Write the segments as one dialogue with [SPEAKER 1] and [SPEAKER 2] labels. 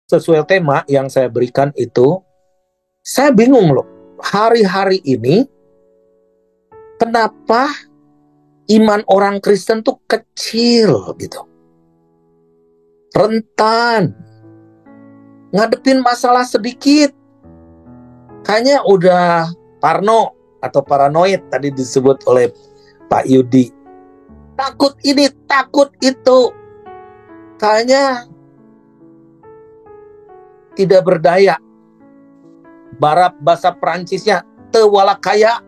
[SPEAKER 1] sesuai tema yang saya berikan itu, saya bingung loh. Hari-hari ini, kenapa iman orang Kristen tuh kecil gitu. Rentan. Ngadepin masalah sedikit. Kayaknya udah parno atau paranoid tadi disebut oleh Pak Yudi. Takut ini, takut itu. Kayaknya tidak berdaya. Bahasa Perancisnya tewalakaya.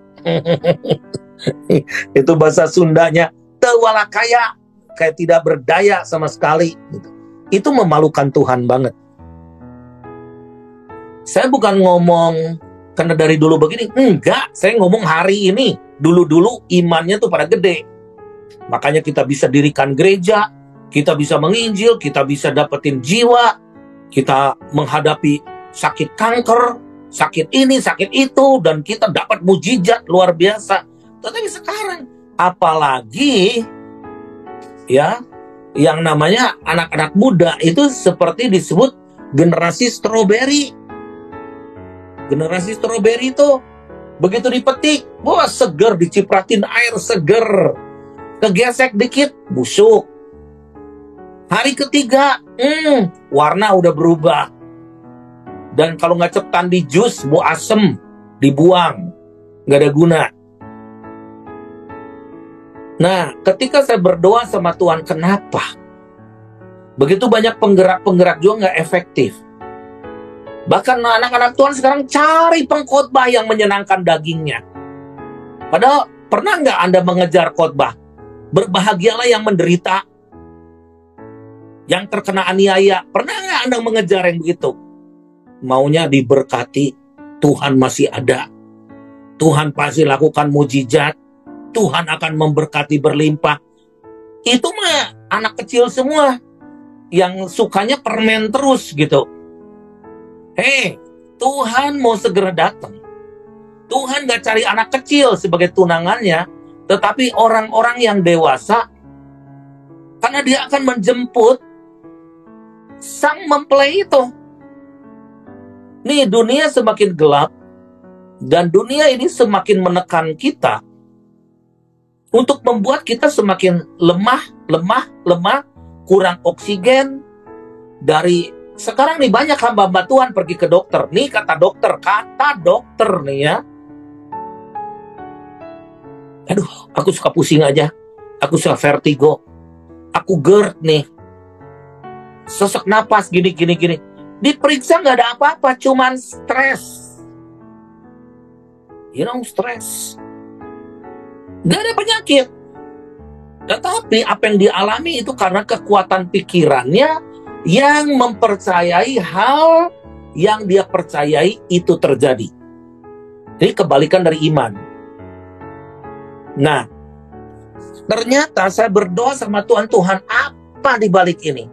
[SPEAKER 1] Itu bahasa Sundanya tewalakaya, kayak tidak berdaya sama sekali gitu. Itu memalukan Tuhan banget. Saya bukan ngomong karena dari dulu begini, enggak, saya ngomong hari ini. Dulu-dulu imannya tuh pada gede. Makanya kita bisa dirikan gereja, kita bisa menginjil, kita bisa dapetin jiwa, kita menghadapi sakit kanker, sakit ini, sakit itu, dan kita dapat mujizat luar biasa. Tetapi sekarang, apalagi ya, yang namanya anak-anak muda itu seperti disebut generasi stroberi. Generasi stroberi itu begitu dipetik, wah seger, dicipratin air seger. Kegesek dikit, busuk. Hari ketiga, warna udah berubah. Dan kalau nggak cepetan di jus, bau asem, dibuang. Nggak ada guna. Nah, ketika saya berdoa sama Tuhan, kenapa? Begitu banyak penggerak-penggerak juga nggak efektif. Bahkan anak-anak Tuhan sekarang cari pengkhotbah yang menyenangkan dagingnya. Padahal pernah nggak Anda mengejar khotbah? Berbahagialah yang menderita, yang terkena aniaya. Pernah nggak Anda mengejar yang begitu? Maunya diberkati, Tuhan masih ada. Tuhan pasti lakukan mujizat. Tuhan akan memberkati berlimpah. Itu mah anak kecil semua yang sukanya permen terus gitu. Tuhan mau segera datang. Tuhan gak cari anak kecil sebagai tunangannya, tetapi orang-orang yang dewasa, karena dia akan menjemput sang mempelai itu. Nih, dunia semakin gelap, dan dunia ini semakin menekan kita untuk membuat kita semakin lemah, kurang oksigen. Sekarang nih banyak hamba-hamba Tuhan pergi ke dokter. Nih kata dokter nih ya. Aduh, aku suka pusing aja. Aku suka vertigo. Aku GERD nih. Sesak napas gini. Diperiksa nggak ada apa-apa, cuman stres. Stres. Nggak ada penyakit. Tetapi apa yang dialami itu karena kekuatan pikirannya yang mempercayai hal yang dia percayai itu terjadi. Ini kebalikan dari iman. Nah, ternyata saya berdoa sama Tuhan, apa di balik ini?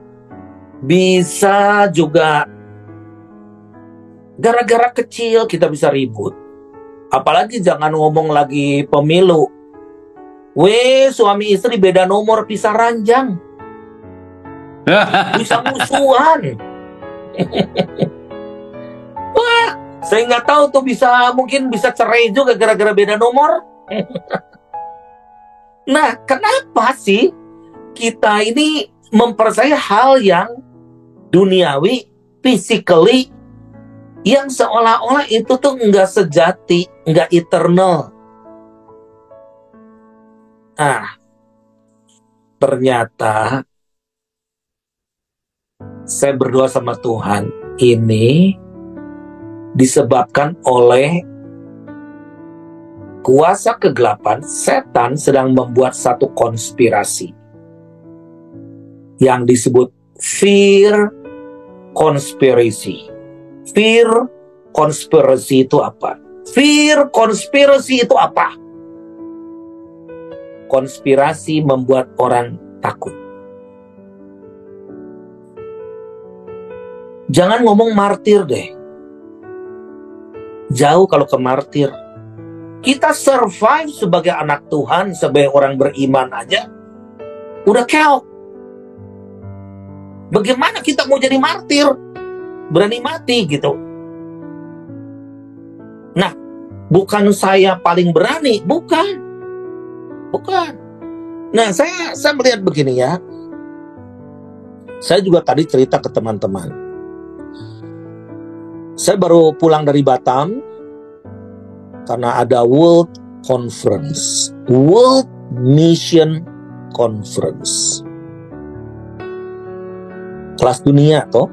[SPEAKER 1] Bisa juga gara-gara kecil kita bisa ribut. Apalagi jangan ngomong lagi pemilu. Suami istri beda nomor pisah ranjang. Bisa musuhan. Wah, saya nggak tahu tuh mungkin bisa cerai juga gara-gara beda nomor. Nah, kenapa sih kita ini mempercayai hal yang duniawi, physically, yang seolah-olah itu tuh nggak sejati, nggak eternal. Nah, ternyata saya berdoa sama Tuhan, ini disebabkan oleh kuasa kegelapan. Setan sedang membuat satu konspirasi yang disebut fear conspiracy. Fear conspiracy itu apa? Fear conspiracy itu apa? Konspirasi membuat orang takut. Jangan ngomong martir deh. Jauh kalau ke martir. Kita survive sebagai anak Tuhan, sebagai orang beriman aja, udah keok. Bagaimana kita mau jadi martir? berani mati gitu. Nah, bukan saya paling berani, bukan. Nah, saya melihat begini ya. Saya juga tadi cerita ke teman-teman. Saya baru pulang dari Batam karena ada World Conference, World Mission Conference, kelas dunia toh,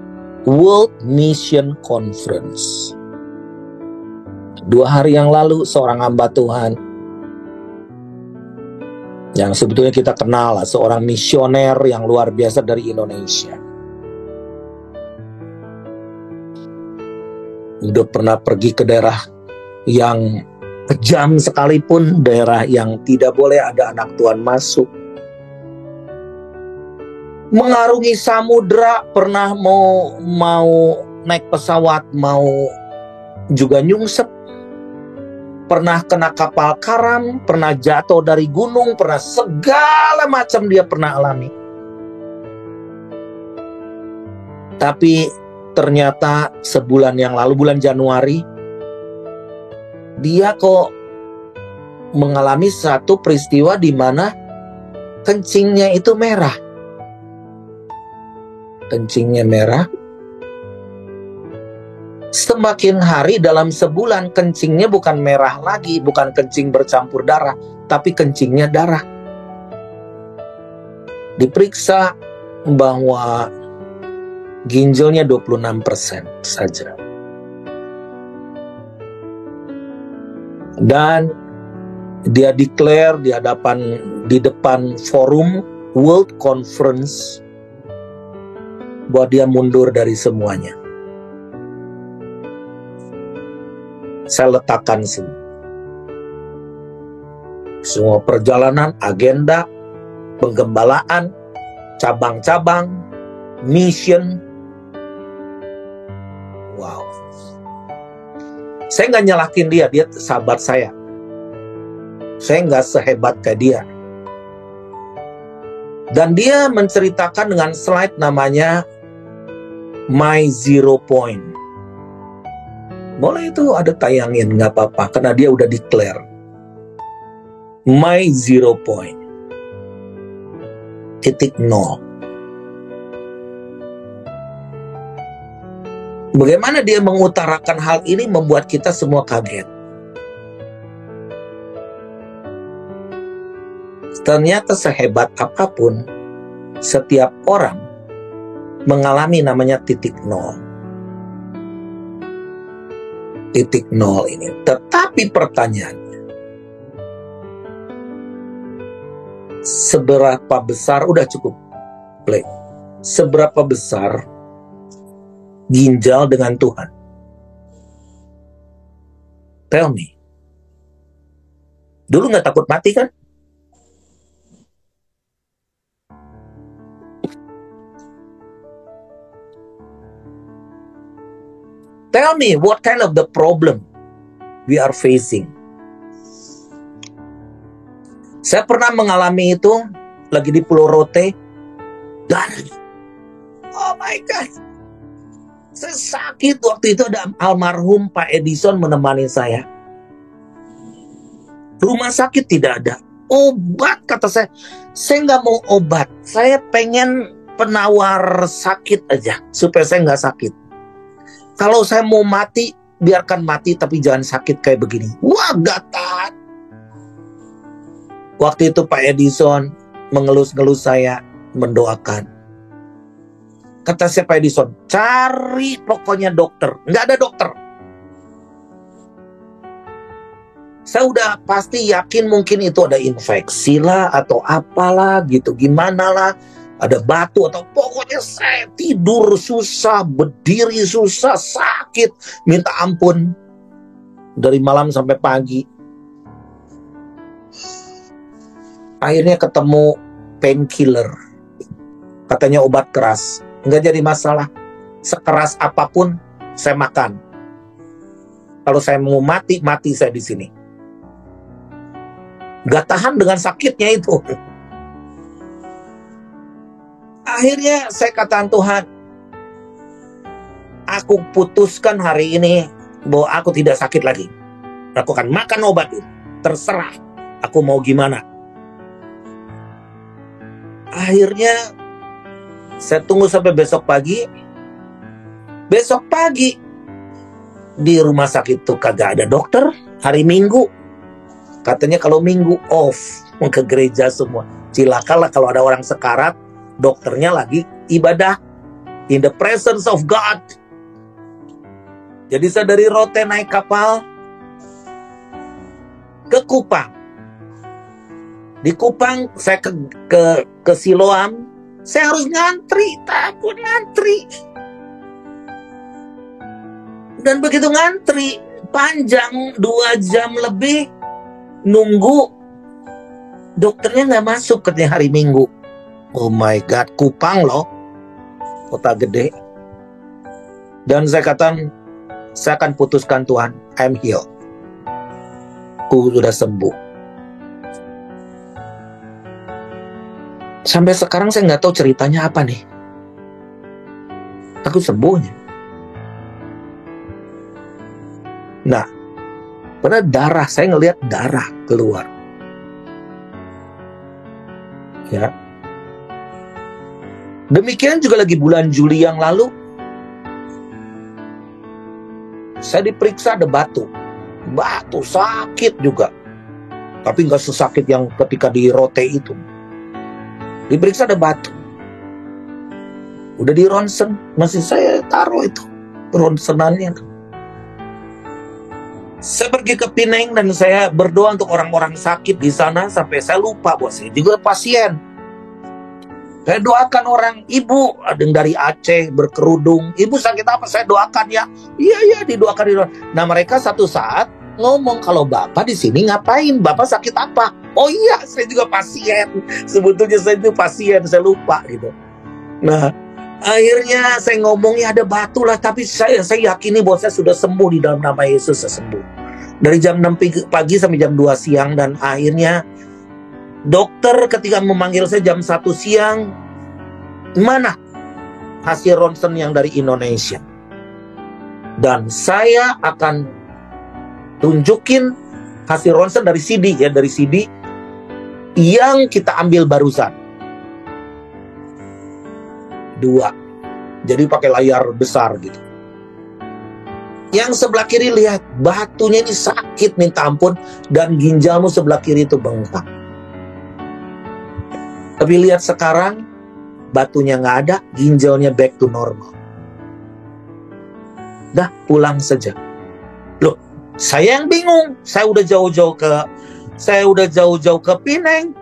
[SPEAKER 1] World Mission Conference. 2 hari yang lalu seorang hamba Tuhan yang sebetulnya kita kenal lah, seorang misioner yang luar biasa dari Indonesia. Udah pernah pergi ke daerah yang kejam sekalipun, daerah yang tidak boleh ada anak Tuhan masuk. Mengarungi samudra, pernah mau naik pesawat, mau juga nyungsep. Pernah kena kapal karam, pernah jatuh dari gunung, pernah segala macam dia pernah alami. Tapi ternyata sebulan yang lalu, bulan Januari, dia kok mengalami satu peristiwa di mana kencingnya itu merah. Kencingnya merah. Semakin hari dalam sebulan kencingnya bukan merah lagi, bukan kencing bercampur darah, tapi kencingnya darah. Diperiksa bahwa ginjalnya 26% saja. Dan dia declare di depan forum World Conference bahwa dia mundur dari semuanya. Saya letakkan semua perjalanan, agenda, penggembalaan, cabang-cabang, mission. Wow. Saya nggak nyalakin dia sahabat saya. Saya nggak sehebat kayak dia. Dan dia menceritakan dengan slide namanya My Zero Point. Boleh itu ada tayangin, nggak apa-apa, karena dia udah declare. My Zero Point. Titik nol. Bagaimana dia mengutarakan hal ini membuat kita semua kaget. Ternyata sehebat apapun, setiap orang mengalami namanya titik nol. Titik nol ini. Tetapi pertanyaannya, seberapa besar, udah cukup, play. Seberapa besar ginjal dengan Tuhan? Tell me. Dulu nggak takut mati kan? Tell me what kind of the problem we are facing. Saya pernah mengalami itu lagi di Pulau Rote dan oh my God, saya sakit. Waktu itu ada almarhum Pak Edison menemani saya. Rumah sakit tidak ada. Obat, kata saya nggak mau obat. Saya pengen penawar sakit aja supaya saya nggak sakit. Kalau saya mau mati, biarkan mati tapi jangan sakit kayak begini. Wah, gak tahan. Waktu itu Pak Edison mengelus-ngelus saya, mendoakan. Kata saya Pak Edison, cari pokoknya dokter. Nggak ada dokter. Saya udah pasti yakin mungkin itu ada infeksi lah atau apalah gitu, gimana lah. Ada batu atau pokoknya saya tidur susah, berdiri susah, sakit, minta ampun. Dari malam sampai pagi. Akhirnya ketemu painkiller. Katanya obat keras. Nggak jadi masalah. Sekeras apapun saya makan. Kalau saya mau mati, mati saya di sini. Nggak tahan dengan sakitnya itu. Akhirnya saya katakan Tuhan, aku putuskan hari ini bahwa aku tidak sakit lagi. Aku akan makan obat itu. Terserah aku mau gimana. Akhirnya saya tunggu sampai besok pagi. Besok pagi di rumah sakit tuh kagak ada dokter. Hari Minggu katanya kalau Minggu off, ke gereja semua. Cilakalah kalau ada orang sekarat, dokternya lagi ibadah in the presence of God. Jadi saya dari Rote naik kapal ke Kupang. Di Kupang saya ke Siloam. Saya harus ngantri, takut ngantri. Dan begitu ngantri panjang 2 jam lebih nunggu, dokternya nggak masuk katanya hari Minggu. Oh my God, Kupang loh, kota gede. Dan saya katakan, saya akan putuskan Tuhan, I'm healed. Aku sudah sembuh. Sampai sekarang saya nggak tahu ceritanya apa nih. Aku sembuhnya. Nah, pada darah, saya ngelihat darah keluar. Ya. Demikian juga lagi bulan Juli yang lalu, saya diperiksa ada batu. Batu sakit juga. Tapi nggak sesakit yang ketika di Rote itu. Diperiksa ada batu. Udah di ronsen, masih saya taruh itu ronsenannya. Saya pergi ke Pineng dan saya berdoa untuk orang-orang sakit di sana sampai saya lupa bahwa saya juga pasien. Saya doakan orang, ibu ada yang dari Aceh berkerudung, ibu sakit apa? Saya doakan ya. Iya didoakan. Nah mereka satu saat ngomong, kalau bapak di sini ngapain? Bapak sakit apa? Oh iya, saya juga pasien. Sebetulnya saya itu pasien, saya lupa gitu. Nah, akhirnya saya ngomongnya ada batu lah, tapi saya yakini bahwa saya sudah sembuh di dalam nama Yesus, saya sembuh. Dari jam 6 pagi sampai jam 2 siang dan akhirnya dokter ketika memanggil saya jam 1 siang, mana hasil ronsen yang dari Indonesia? Dan saya akan tunjukin hasil ronsen dari CD ya, dari CD yang kita ambil barusan. 2. Jadi pakai layar besar gitu. Yang sebelah kiri lihat batunya ini sakit minta ampun dan ginjalmu sebelah kiri itu bengkak. Tapi lihat sekarang batunya nggak ada, ginjalnya back to normal. Dah pulang saja. Loh, saya yang bingung. Saya udah jauh-jauh ke Pineng.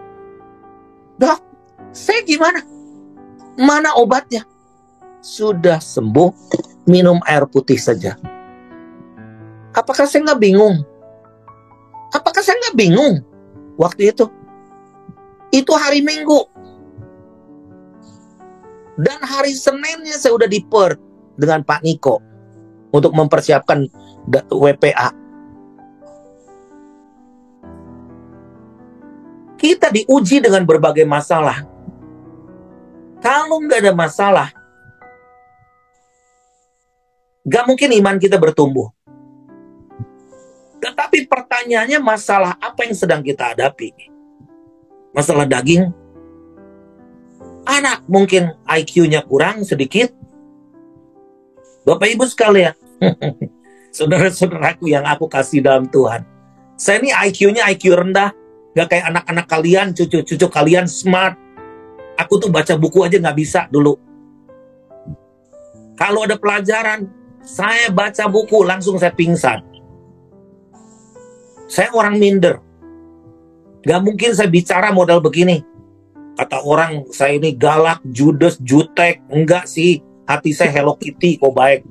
[SPEAKER 1] Dok, saya gimana? Mana obatnya? Sudah sembuh, minum air putih saja. Apakah saya nggak bingung? Apakah saya nggak bingung waktu itu? Itu hari Minggu. Dan hari Seninnya saya udah di Perth dengan Pak Niko untuk mempersiapkan WPA. Kita diuji dengan berbagai masalah. Kalau nggak ada masalah, nggak mungkin iman kita bertumbuh. Tetapi pertanyaannya, masalah apa yang sedang kita hadapi? Masalah daging? Anak mungkin IQ-nya kurang sedikit. Bapak Ibu sekalian, saudara-saudaraku yang aku kasih dalam Tuhan, saya ini IQ-nya IQ rendah. Gak kayak anak-anak kalian, cucu-cucu kalian smart. Aku tuh baca buku aja gak bisa dulu. Kalau ada pelajaran, saya baca buku langsung saya pingsan. Saya orang minder. Gak mungkin saya bicara modal begini. Kata orang saya ini galak, judes, jutek. Enggak sih, hati saya Hello Kitty kok baik.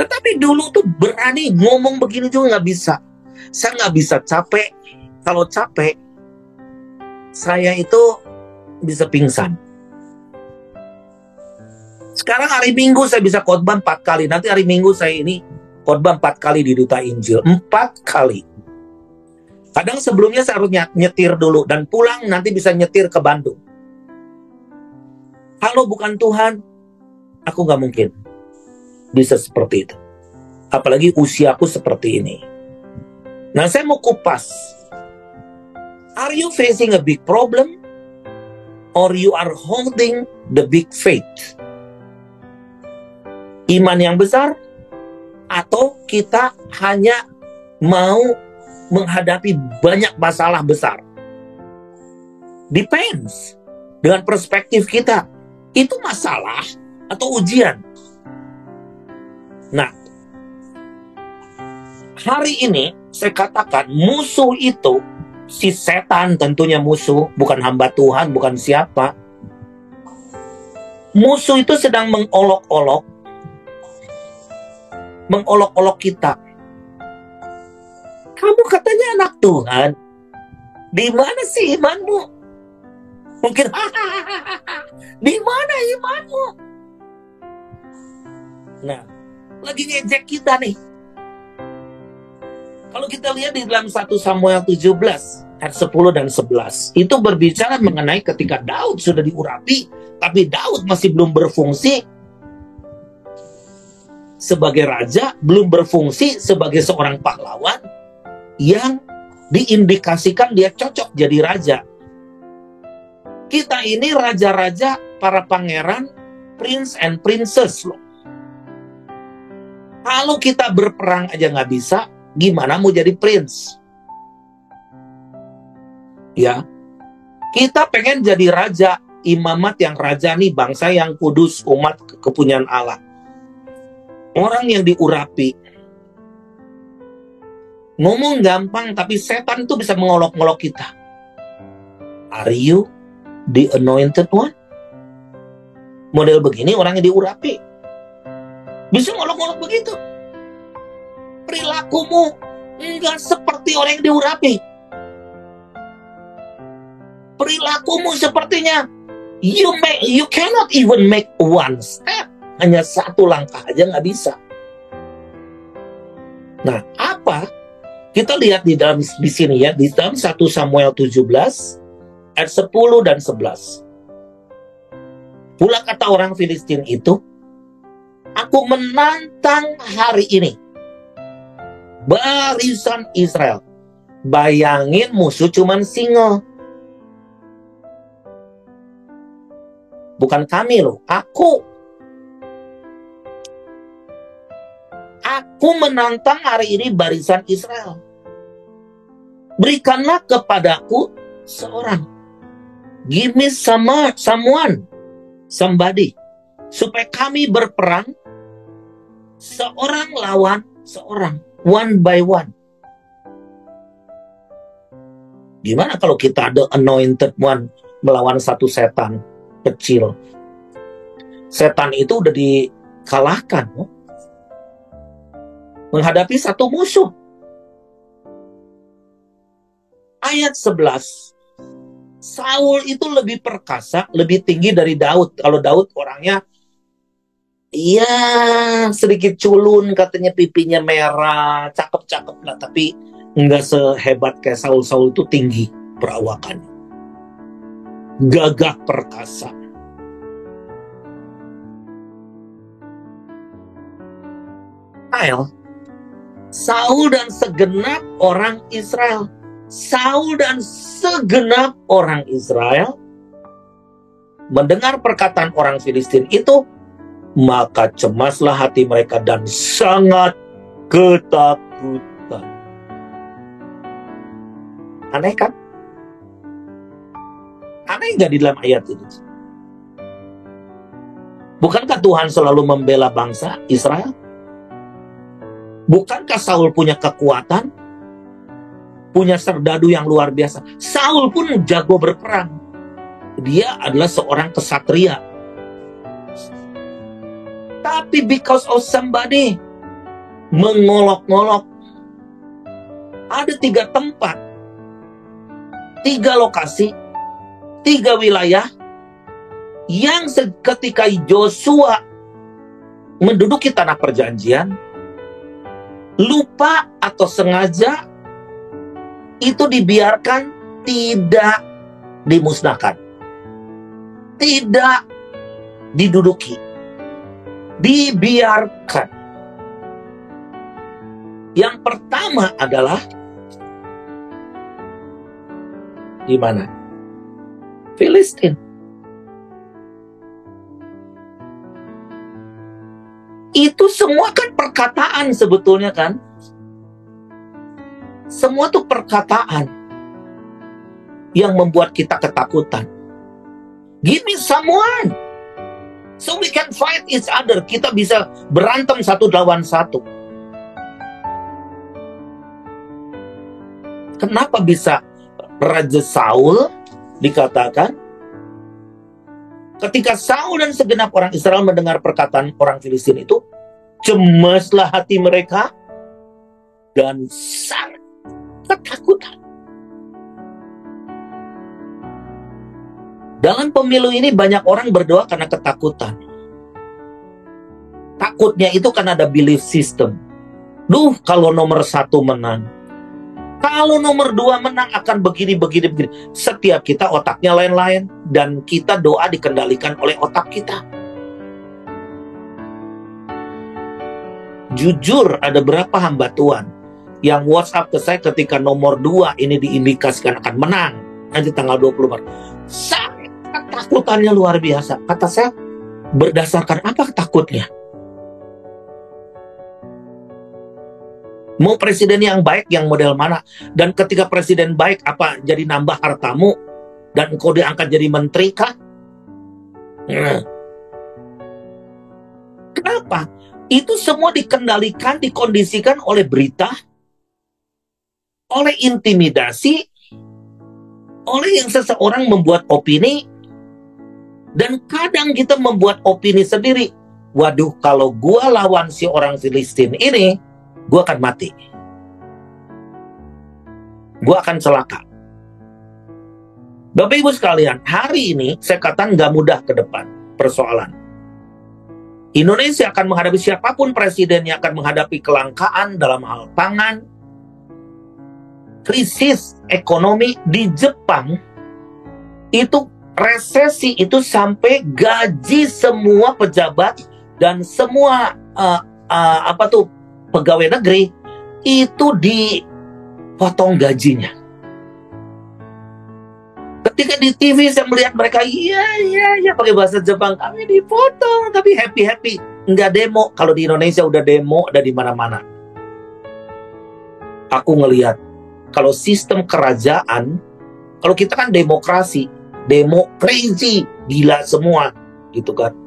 [SPEAKER 1] Tetapi dulu tuh berani ngomong begini juga gak bisa. Saya gak bisa capek. Kalau capek, saya itu bisa pingsan. Sekarang hari Minggu saya bisa khotbah 4 kali. Nanti hari Minggu saya ini khotbah 4 kali di Duta Injil. 4 kali. Kadang sebelumnya saya harus nyetir dulu. Dan pulang nanti bisa nyetir ke Bandung. Kalau bukan Tuhan, Aku nggak mungkin bisa seperti itu. Apalagi usiaku seperti ini. Nah, saya mau kupas. Are you facing a big problem? Or you are holding the big faith? Iman yang besar? Atau kita hanya mau menghadapi banyak masalah besar? Depends. Dengan perspektif kita. Itu masalah atau ujian? Nah, hari ini saya katakan musuh itu, si setan tentunya musuh, bukan hamba Tuhan, bukan siapa. Musuh itu sedang mengolok-olok kita. Kamu katanya anak Tuhan, di mana sih imanmu? Mungkin, di mana imanmu? Nah, lagi ngejek kita nih. Kalau kita lihat di dalam 1 Samuel 17 ayat 10 dan 11, itu berbicara mengenai ketika Daud sudah diurapi, tapi Daud masih belum berfungsi sebagai raja, belum berfungsi sebagai seorang pahlawan yang diindikasikan dia cocok jadi raja. Kita ini raja-raja, para pangeran, prince and princess loh. Kalau kita berperang aja nggak bisa, gimana mau jadi prince? Ya, kita pengen jadi raja, imamat yang rajani, bangsa yang kudus, umat kepunyaan Allah. Orang yang diurapi. Ngomong gampang, tapi setan itu bisa mengolok-olok kita. Are you the anointed one? Model begini orang yang diurapi. Bisa ngolok-ngolok begitu. Perilakumu enggak seperti orang yang diurapi. Perilakumu sepertinya you cannot even make one step. Hanya satu langkah aja nggak bisa. Nah, apa? Kita lihat di sini ya, di dalam 1 Samuel 17 ayat 10 dan 11. Pula kata orang Filistin itu, aku menantang hari ini barisan Israel. Bayangin musuh cuman single. Bukan kami loh, aku menantang hari ini barisan Israel. Berikanlah kepadaku seorang. Give me somebody. Supaya kami berperang seorang lawan seorang. One by one. Gimana kalau kita ada anointed one melawan satu setan kecil? Setan itu udah dikalahkan. Menghadapi satu musuh. Ayat 11. Saul itu lebih perkasa, lebih tinggi dari Daud. Kalau Daud orangnya sedikit culun, katanya pipinya merah, cakep-cakep lah, tapi nggak sehebat kayak Saul. Saul itu tinggi perawakannya, gagah perkasa. Saul dan segenap orang Israel. Saul dan segenap orang Israel mendengar perkataan orang Filistin itu, maka cemaslah hati mereka dan sangat ketakutan. Aneh kan? Aneh nggak di dalam ayat ini? Bukankah Tuhan selalu membela bangsa Israel? Bukankah Saul punya kekuatan? Punya serdadu yang luar biasa. Saul pun jago berperang. Dia adalah seorang kesatria. Tapi because of somebody mengolok-ngolok. Ada 3 tempat, 3 lokasi, 3 wilayah yang ketika Joshua menduduki tanah perjanjian, lupa atau sengaja itu dibiarkan tidak dimusnahkan, tidak diduduki. dibiarkan. Yang pertama adalah di mana? Filistin. Itu semua kan perkataan sebetulnya kan? Semua tuh perkataan yang membuat kita ketakutan. Give me someone, so we can fight each other. Kita bisa berantem satu lawan satu. Kenapa bisa Raja Saul dikatakan? Ketika Saul dan segenap orang Israel mendengar perkataan orang Filistin itu, cemaslah hati mereka dan sangat ketakutan. Dalam pemilu ini banyak orang berdoa karena ketakutan. Takutnya itu karena ada belief system. Duh, kalau nomor 1 menang, kalau nomor 2 menang akan begini. Setiap kita otaknya lain-lain. Dan kita doa dikendalikan oleh otak kita. Jujur, ada berapa hamba Tuhan yang WhatsApp ke saya ketika nomor 2 ini diindikasikan akan menang nanti tanggal 20 Maret. Sangat ketakutannya luar biasa. Kata saya, berdasarkan apa takutnya? Mau presiden yang baik, yang model mana? Dan ketika presiden baik, apa jadi nambah hartamu? Dan engkau diangkat jadi menteri kah? Kenapa? Itu semua dikendalikan, dikondisikan oleh berita, oleh intimidasi, oleh yang seseorang membuat opini, dan kadang kita membuat opini sendiri. Waduh, kalau gua lawan si orang Filistin ini, gue akan mati. Gue akan celaka. Bapak Ibu sekalian, hari ini saya katakan gak mudah ke depan persoalan. Indonesia akan menghadapi siapapun presiden yang akan menghadapi kelangkaan dalam hal pangan, krisis ekonomi. Di Jepang itu resesi itu sampai gaji semua pejabat dan semua pegawai negeri itu dipotong gajinya. Ketika di TV saya melihat mereka, iya pakai bahasa Jepang, kami dipotong tapi happy. Nggak demo. Kalau di Indonesia udah demo, ada di mana-mana. Aku ngelihat kalau sistem kerajaan, kalau kita kan demokrasi, demo crazy, gila semua, gitu kan.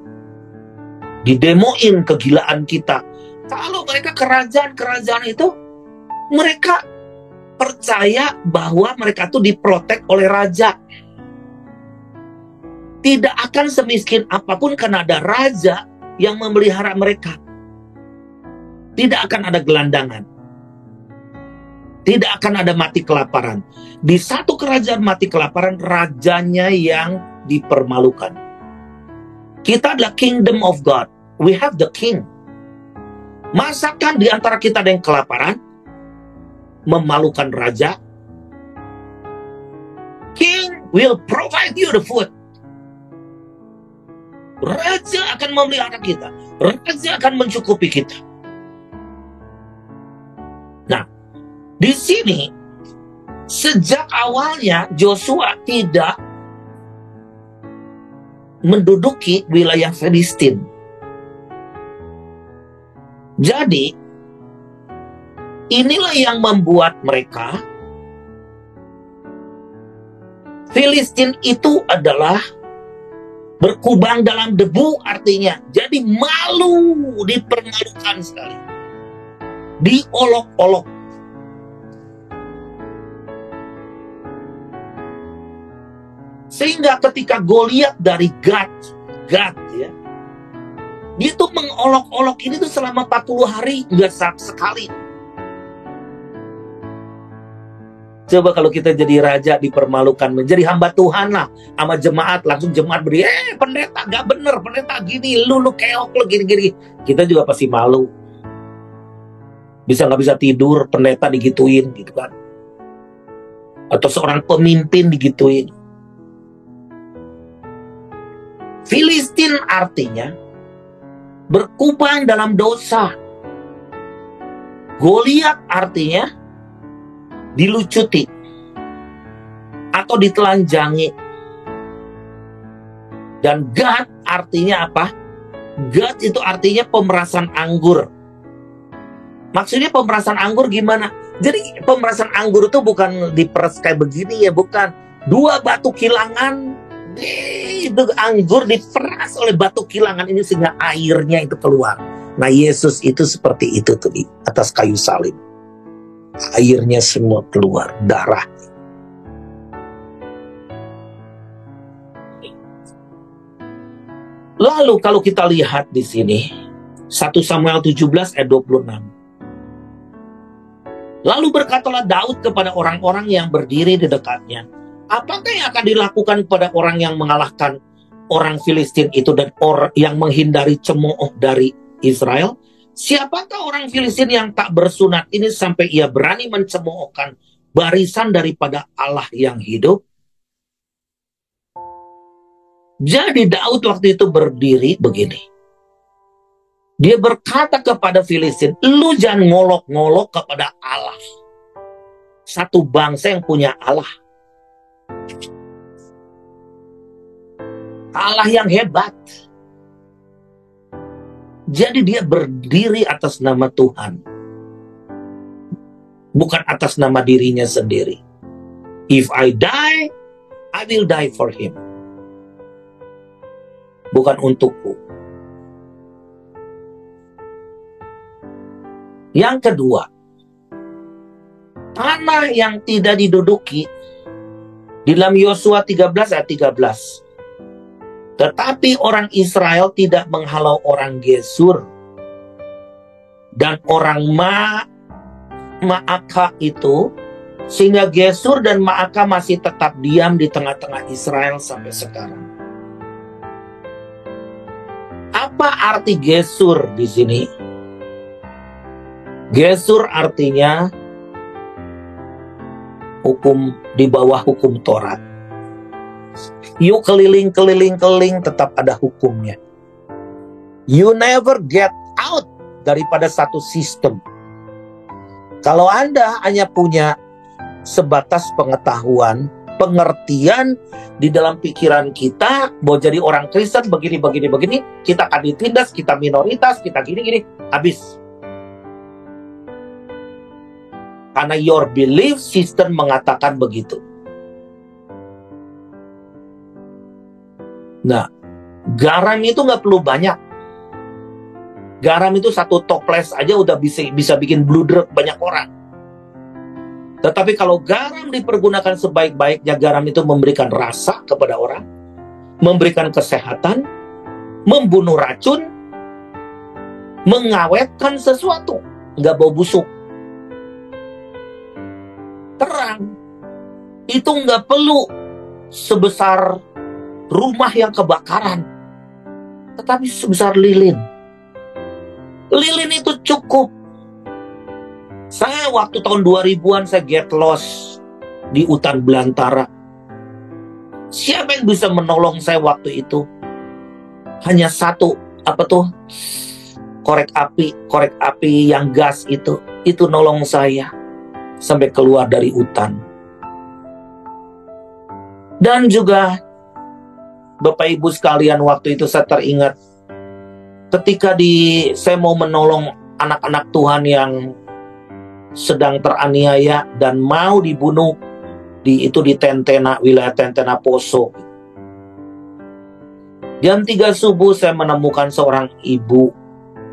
[SPEAKER 1] Didemoin kegilaan kita. Kalau mereka kerajaan itu, mereka percaya bahwa mereka tuh diprotek oleh raja. Tidak akan semiskin apapun karena ada raja yang memelihara mereka. Tidak akan ada gelandangan. Tidak akan ada mati kelaparan. Di satu kerajaan mati kelaparan, rajanya yang dipermalukan. Kita adalah kingdom of God. We have the king. Masakan di antara kita ada yang kelaparan, memalukan raja. King will provide you the food. Raja akan memelihara kita. Raja akan mencukupi kita. Nah, di sini sejak awalnya Joshua tidak menduduki wilayah Filistin. Jadi, inilah yang membuat mereka, Filistin itu adalah berkubang dalam debu, artinya jadi malu, dipermalukan sekali, diolok-olok. Sehingga ketika Goliat dari Gad ya, dia tuh mengolok-olok ini tuh selama 40 hari, nggak sekali. Coba kalau kita jadi raja dipermalukan, menjadi hamba Tuhan lah, sama jemaat, langsung jemaat beri, pendeta gak bener, pendeta gini, lu keok lu gini. Kita juga pasti malu. Nggak bisa tidur, pendeta digituin gitu kan. Atau seorang pemimpin digituin. Filistin artinya berkubang dalam dosa. Goliat artinya dilucuti atau ditelanjangi. Dan Gad artinya apa? Gad itu artinya pemerasan anggur. Maksudnya pemerasan anggur gimana? Jadi pemerasan anggur itu bukan diperas kayak begini ya, bukan. 2 batu kilangan, itu anggur diperas oleh batu kilangan ini sehingga airnya itu keluar. Nah, Yesus itu seperti itu tuh di atas kayu salib. Airnya semua keluar, darah. Lalu kalau kita lihat di sini 1 Samuel 17 ayat 26. Lalu berkatalah Daud kepada orang-orang yang berdiri di dekatnya, apakah yang akan dilakukan kepada orang yang mengalahkan orang Filistin itu dan orang yang menghindari cemooh dari Israel? Siapakah orang Filistin yang tak bersunat ini sampai ia berani mencemoohkan barisan daripada Allah yang hidup? Jadi Daud waktu itu berdiri begini. Dia berkata kepada Filistin, lu jangan ngolok-ngolok kepada Allah. Satu bangsa yang punya Allah. Allah yang hebat. Jadi dia berdiri atas nama Tuhan. Bukan atas nama dirinya sendiri. If I die, I will die for him. Bukan untukku. Yang kedua, tanah yang tidak diduduki di dalam Yosua 13 ayat 13. Tetapi orang Israel tidak menghalau orang Gesur dan orang Ma'aka itu, sehingga Gesur dan Ma'aka masih tetap diam di tengah-tengah Israel sampai sekarang. Apa arti Gesur di sini? Gesur artinya hukum di bawah hukum Taurat. You keliling tetap ada hukumnya. You never get out daripada satu sistem. Kalau Anda hanya punya sebatas pengetahuan, pengertian di dalam pikiran kita bahwa jadi orang Kristen begini, kita akan ditindas, kita minoritas, kita gini, habis. Karena your belief system mengatakan begitu. Nah, garam itu nggak perlu banyak. Garam itu satu toples aja udah bisa bikin bludruk banyak orang. Tetapi kalau garam dipergunakan sebaik-baiknya, garam itu memberikan rasa kepada orang, memberikan kesehatan, membunuh racun, mengawetkan sesuatu, nggak bau busuk. Terang itu nggak perlu sebesar rumah yang kebakaran, tetapi sebesar lilin. Lilin itu cukup. Saya waktu tahun 2000-an saya get lost di hutan belantara. Siapa yang bisa menolong saya waktu itu? Hanya satu, korek api yang gas itu nolong saya sampai keluar dari hutan. Dan juga Bapak Ibu sekalian, waktu itu saya teringat ketika saya mau menolong anak-anak Tuhan yang sedang teraniaya dan mau dibunuh di Tentena, wilayah Tentena Poso. Jam 3 subuh saya menemukan seorang ibu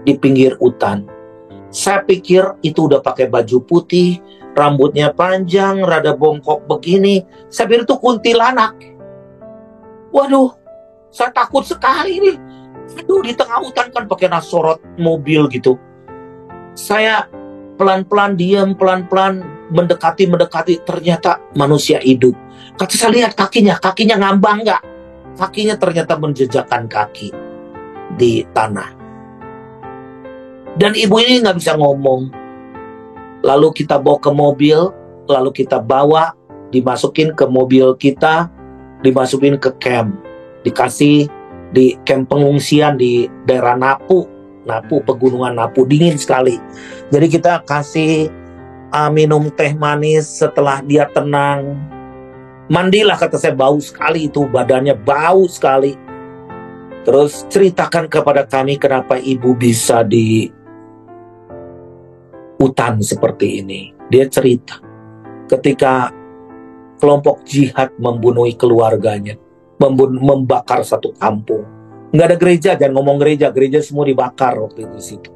[SPEAKER 1] di pinggir hutan. Saya pikir itu udah pakai baju putih, rambutnya panjang, rada bongkok begini. Saya pikir itu kuntilanak. Waduh, saya takut sekali nih. Aduh, di tengah hutan kan pakai sorot mobil gitu. Saya pelan-pelan diam, pelan-pelan mendekati, ternyata manusia hidup. Kata saya lihat kakinya ngambang nggak? Kakinya ternyata menjejakkan kaki di tanah. Dan ibu ini nggak bisa ngomong. Lalu kita bawa ke mobil, lalu kita dimasukin ke mobil kita, dimasukin ke camp, dikasih di camp pengungsian di daerah Napu, Napu, pegunungan Napu, dingin sekali. Jadi kita kasih minum teh manis. Setelah dia tenang, mandilah, kata saya, bau sekali itu, badannya bau sekali. Terus ceritakan kepada kami kenapa ibu bisa di hutan seperti ini. Dia cerita ketika kelompok jihad membunuh keluarganya, membakar satu kampung. Nggak ada gereja, jangan ngomong gereja, gereja semua dibakar waktu itu di situ.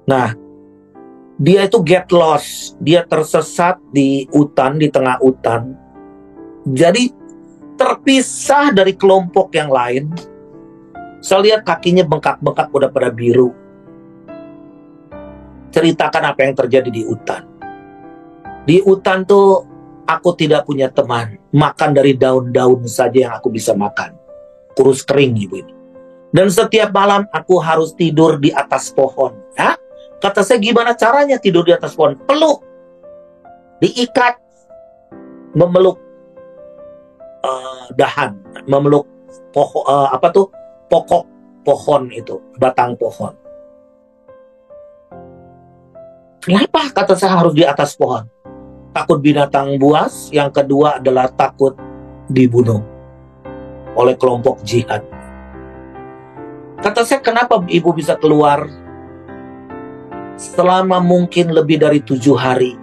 [SPEAKER 1] Nah, dia itu get lost, dia tersesat di hutan, di tengah hutan. Jadi terpisah dari kelompok yang lain. Saya lihat kakinya bengkak-bengkak, udah pada biru. Ceritakan apa yang terjadi di hutan. Di hutan tuh aku tidak punya teman, makan dari daun-daun saja yang aku bisa makan. Kurus kering ibu ini. Dan setiap malam aku harus tidur di atas pohon. Hah? Kata saya, gimana caranya tidur di atas pohon? Peluk, diikat, memeluk dahan, memeluk pokok pohon itu, batang pohon. Kenapa? Kata saya harus di atas pohon. Takut binatang buas, yang kedua adalah takut dibunuh oleh kelompok jihad. Kata saya, kenapa ibu bisa keluar selama mungkin lebih dari 7 hari?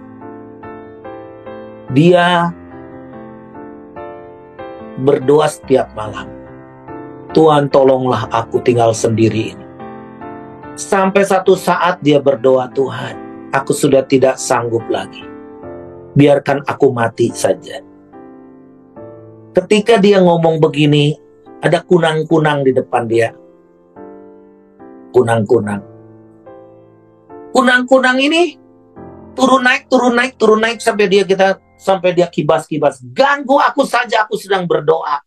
[SPEAKER 1] Dia berdoa setiap malam, Tuhan tolonglah aku tinggal sendiri ini. Sampai satu saat dia berdoa, Tuhan, aku sudah tidak sanggup lagi, biarkan aku mati saja. Ketika dia ngomong begini, ada kunang-kunang di depan dia. Kunang-kunang. Kunang-kunang ini turun naik sampai dia kibas-kibas. Ganggu aku saja, aku sedang berdoa.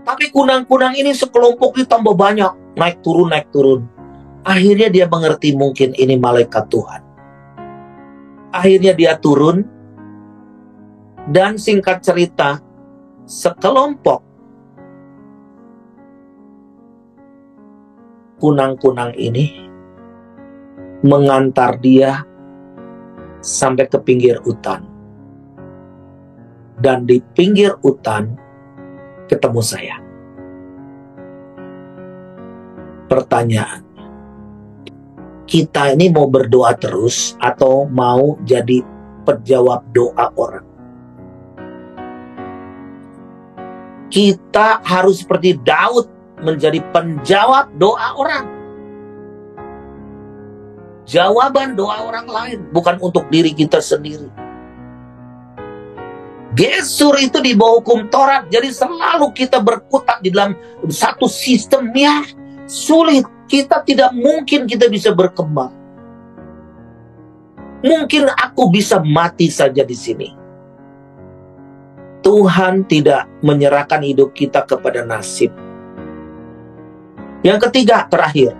[SPEAKER 1] Tapi kunang-kunang ini sekelompok ditambah banyak, naik turun. Akhirnya dia mengerti mungkin ini malaikat Tuhan. Akhirnya dia turun, dan singkat cerita, sekelompok kunang-kunang ini mengantar dia sampai ke pinggir hutan. Dan di pinggir hutan ketemu saya. Pertanyaan, kita ini mau berdoa terus atau mau jadi penjawab doa orang? Kita harus seperti Daud menjadi penjawab doa orang. Jawaban doa orang lain, bukan untuk diri kita sendiri. Gesur itu di bawah hukum Taurat, jadi selalu kita berkutat di dalam satu sistem yang sulit. Kita tidak mungkin kita bisa berkembang. Mungkin aku bisa mati saja di sini. Tuhan tidak menyerahkan hidup kita kepada nasib. Yang ketiga, terakhir,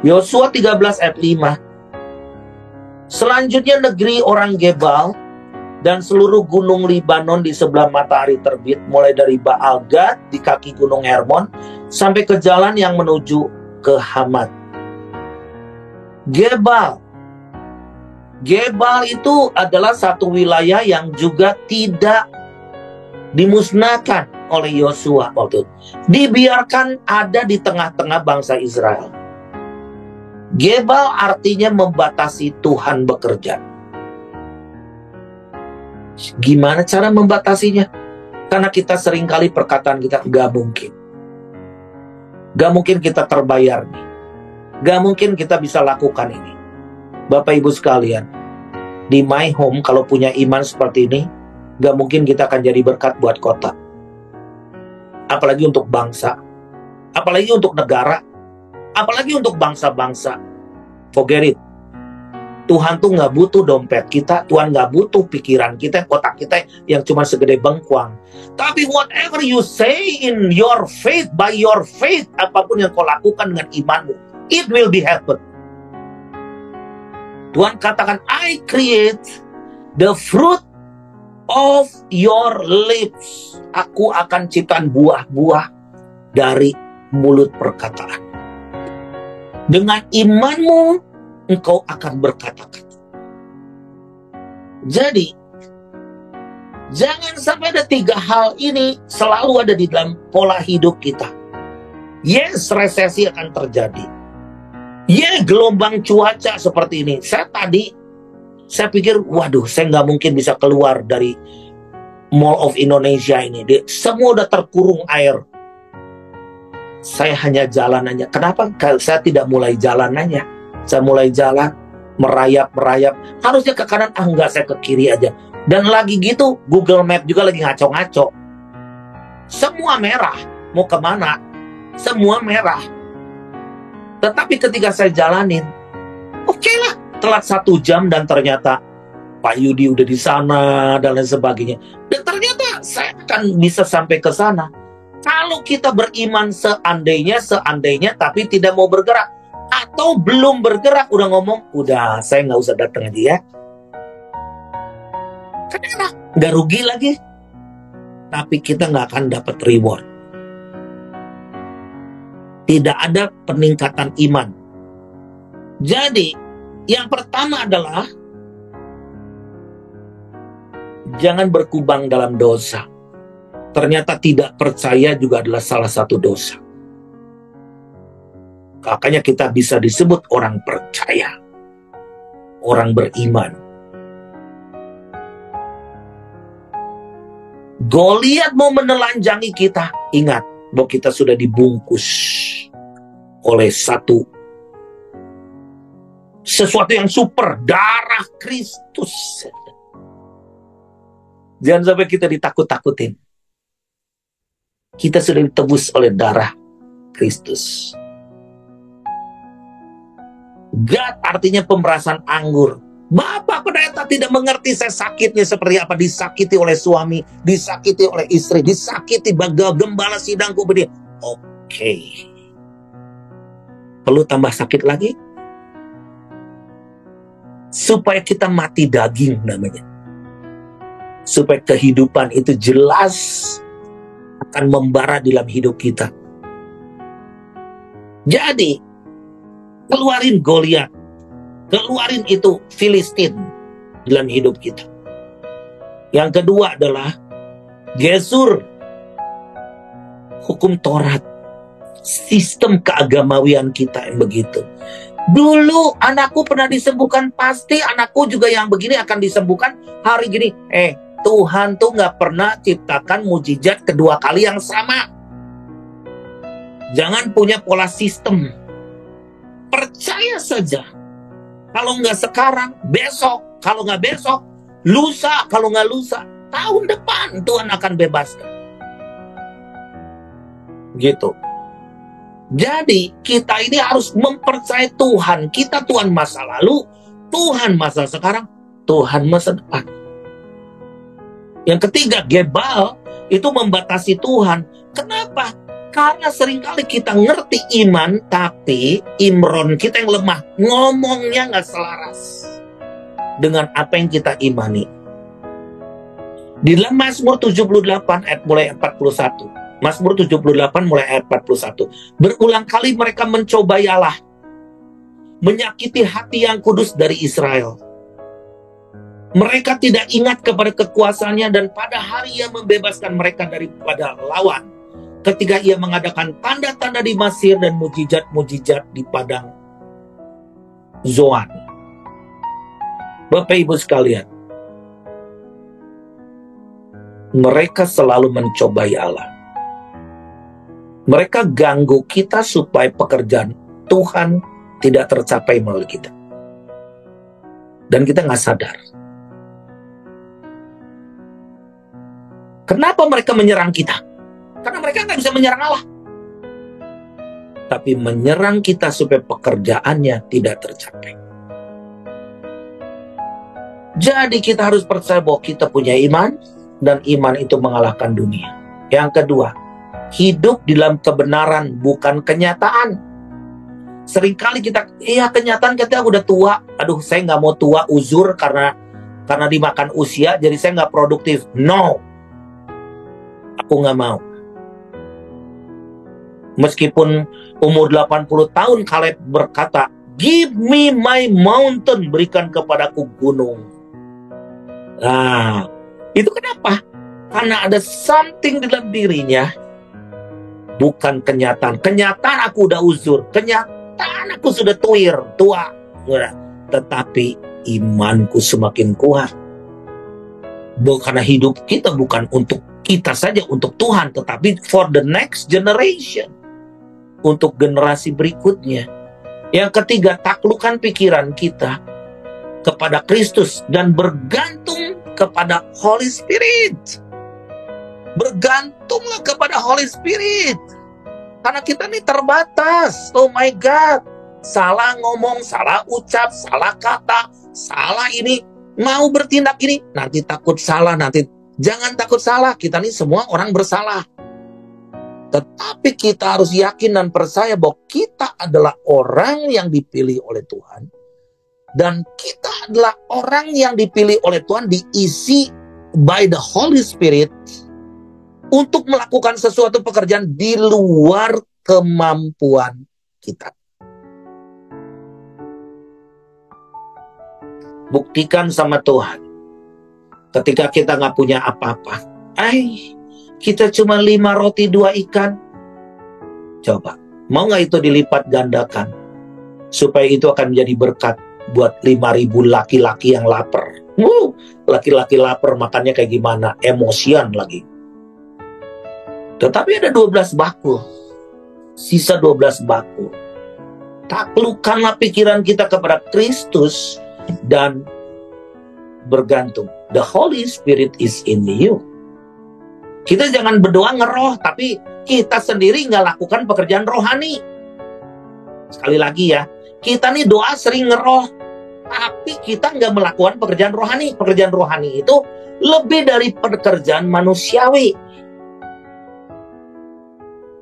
[SPEAKER 1] Yosua 13 ayat 5. Selanjutnya negeri orang Gebal dan seluruh gunung Libanon di sebelah matahari terbit, mulai dari Baal Gad di kaki gunung Hermon sampai ke jalan yang menuju ke Hamat. Gebal itu adalah satu wilayah yang juga tidak dimusnahkan oleh Yosua waktu itu. Dibiarkan ada di tengah-tengah bangsa Israel. Gebal artinya membatasi Tuhan bekerja. Gimana cara membatasinya? Karena kita seringkali perkataan kita, gak mungkin. Gak mungkin kita terbayar nih. Gak mungkin kita bisa lakukan ini. Bapak Ibu sekalian, di My Home kalau punya iman seperti ini, gak mungkin kita akan jadi berkat buat kota. Apalagi untuk bangsa. Apalagi untuk negara. Apalagi untuk bangsa-bangsa. Forget it. Tuhan tuh gak butuh dompet kita. Tuhan gak butuh pikiran kita, otak kita yang cuma segede bengkuang. Tapi whatever you say in your faith, by your faith, apapun yang kau lakukan dengan imanmu, it will be happen. Tuhan katakan, I create the fruit of your lips. Aku akan ciptakan buah-buah dari mulut perkataan. Dengan imanmu, engkau akan berkata-kata. Jadi, jangan sampai ada 3 hal ini selalu ada di dalam pola hidup kita. Yes, resesi akan terjadi. Gelombang cuaca seperti ini. Saya pikir, waduh, saya nggak mungkin bisa keluar dari Mall of Indonesia ini. Semua udah terkurung air. Saya hanya jalan aja. Kenapa saya tidak mulai jalan aja? Saya mulai jalan, merayap. Harusnya ke kanan, enggak, saya ke kiri aja. Dan lagi gitu, Google Map juga lagi ngaco-ngaco. Semua merah. Mau kemana? Semua merah. Tetapi ketika saya jalanin, oke lah, telat 1 jam dan ternyata Pak Yudi udah di sana dan lain sebagainya. Dan ternyata saya akan bisa sampai ke sana. Kalau kita beriman seandainya tapi tidak mau bergerak. Atau belum bergerak, udah ngomong, udah saya nggak usah datang aja ya. Kenapa? Nggak rugi lagi. Tapi kita nggak akan dapat reward. Tidak ada peningkatan iman. Jadi, yang pertama adalah jangan berkubang dalam dosa. Ternyata tidak percaya juga adalah salah satu dosa. Makanya kita bisa disebut orang percaya, orang beriman. Goliat mau menelanjangi kita. Ingat bahwa kita sudah dibungkus oleh sesuatu yang super, darah Kristus. Jangan sampai kita ditakut-takutin. Kita sudah ditebus oleh darah Kristus. God artinya pemerasan anggur. Bapak pendeta tidak mengerti saya sakitnya seperti apa. Disakiti oleh suami, disakiti oleh istri, disakiti gembala sidangku begini. Oke. Perlu tambah sakit lagi? Supaya kita mati daging namanya. Supaya kehidupan itu jelas akan membara dalam hidup kita. Jadi, keluarin Goliat. Keluarin itu Filistin dalam hidup kita. Yang kedua adalah Gesur. Hukum Taurat. Sistem keagamawian kita yang begitu. Dulu anakku pernah disembuhkan, pasti anakku juga yang begini akan disembuhkan hari gini. Tuhan tuh gak pernah ciptakan mujizat kedua kali yang sama. Jangan punya pola sistem. Percaya saja. Kalau nggak sekarang, besok. Kalau nggak besok, lusa. Kalau nggak lusa, tahun depan Tuhan akan bebaskan. Gitu. Jadi kita ini harus mempercayai Tuhan. Kita Tuhan masa lalu, Tuhan masa sekarang, Tuhan masa depan. Yang ketiga, Gebal itu membatasi Tuhan. Kenapa? Karena seringkali kita ngerti iman, tapi Imron kita yang lemah, ngomongnya nggak selaras dengan apa yang kita imani. Di dalam Mazmur 78 ayat mulai 41, Mazmur 78 mulai ayat 41, berulang kali mereka mencobai Allah, menyakiti hati yang kudus dari Israel. Mereka tidak ingat kepada kekuasaannya dan pada hari Ia membebaskan mereka daripada lawan. Ketika Ia mengadakan tanda-tanda di Mesir dan mujizat-mujizat di padang Zoan. Bapak Ibu sekalian, mereka selalu mencobai Allah. Mereka ganggu kita supaya pekerjaan Tuhan tidak tercapai melalui kita. Dan kita nggak sadar. Kenapa mereka menyerang kita? Karena mereka nggak bisa menyerang Allah. Tapi menyerang kita supaya pekerjaannya tidak tercapai. Jadi kita harus percaya bahwa kita punya iman. Dan iman itu mengalahkan dunia. Yang kedua, hidup di dalam kebenaran bukan kenyataan. Seringkali kita, kenyataan kita udah tua. Aduh, saya nggak mau tua uzur karena dimakan usia. Jadi saya nggak produktif. No. Aku nggak mau. Meskipun umur 80 tahun, Kaleb berkata, "Give me my mountain," berikan kepadaku gunung. Nah, itu kenapa? Karena ada something dalam dirinya, bukan kenyataan. Kenyataan aku udah uzur, kenyataan aku sudah tua. Tetapi imanku semakin kuat. Karena hidup kita bukan untuk kita saja, untuk Tuhan, tetapi for the next generation, untuk generasi berikutnya. Yang ketiga, taklukkan pikiran kita kepada Kristus dan bergantung kepada Holy Spirit. Bergantunglah kepada Holy Spirit. Karena kita ini terbatas. Oh my God. Salah ngomong, salah ucap, salah kata, salah ini. Mau bertindak ini, nanti takut salah, nanti jangan takut salah. Kita ini semua orang bersalah. Tetapi kita harus yakin dan percaya bahwa kita adalah orang yang dipilih oleh Tuhan. Dan kita adalah orang yang dipilih oleh Tuhan, diisi by the Holy Spirit, untuk melakukan sesuatu pekerjaan di luar kemampuan kita. Buktikan sama Tuhan. Ketika kita nggak punya apa-apa, kita cuma 5 roti 2 ikan. Coba, mau nggak itu dilipat gandakan? Supaya itu akan menjadi berkat buat 5.000 laki-laki yang lapar. Laki-laki lapar makannya kayak gimana? Emosian lagi. Tetapi ada 12 bakul. Sisa 12 bakul. Taklukkanlah pikiran kita kepada Kristus dan bergantung. The Holy Spirit is in you. Kita jangan berdoa ngeroh, tapi kita sendiri nggak lakukan pekerjaan rohani. Sekali lagi ya, kita nih doa sering ngeroh, tapi kita nggak melakukan pekerjaan rohani. Pekerjaan rohani itu lebih dari pekerjaan manusiawi.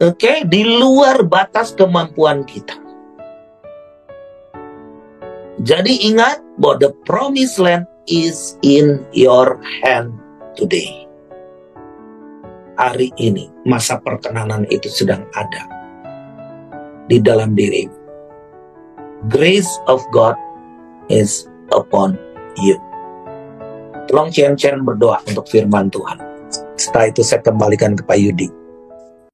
[SPEAKER 1] Oke, di luar batas kemampuan kita. Jadi ingat bahwa the promised land is in your hand today. Hari ini masa perkenanan itu sedang ada di dalam diri. Grace of God is upon you. Tolong Chen berdoa untuk firman Tuhan. Setelah itu saya kembalikan ke Pak Yudi.